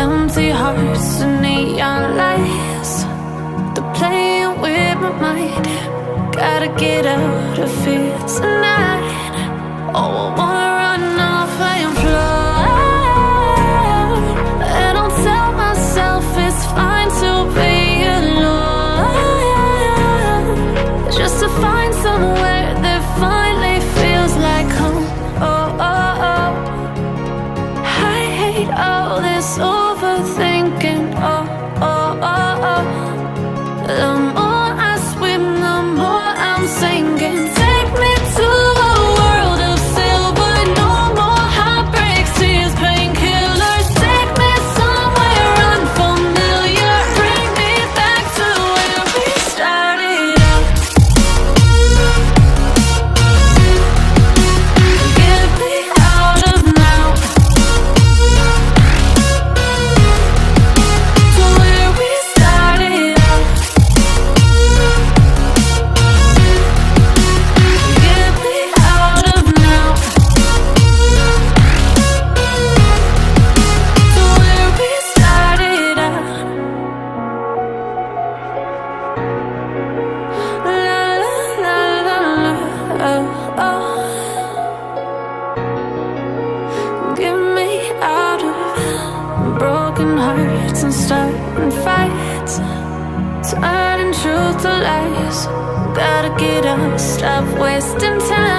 Empty hearts and neon lights, they're playing with my mind. Gotta get out of here tonight. Oh, I wanna run off and fly, and I'll tell myself it's fine to be alone, just to find somewhere that finally feels like home. Oh, oh, oh. I hate all this overthinking. Oh, oh, oh, oh. The more I swim, the more I'm sinking. Take me to a world of silver. No more heartbreaks, tears, painkillers. Take me somewhere unfamiliar. Bring me back to where we started out. Get me out of now, to where we started out. Get me out of now, to where we started out. La la la la la, oh, oh. Get me out of broken hearts and starting fights, turning truth to lies. Gotta get up, stop wasting time.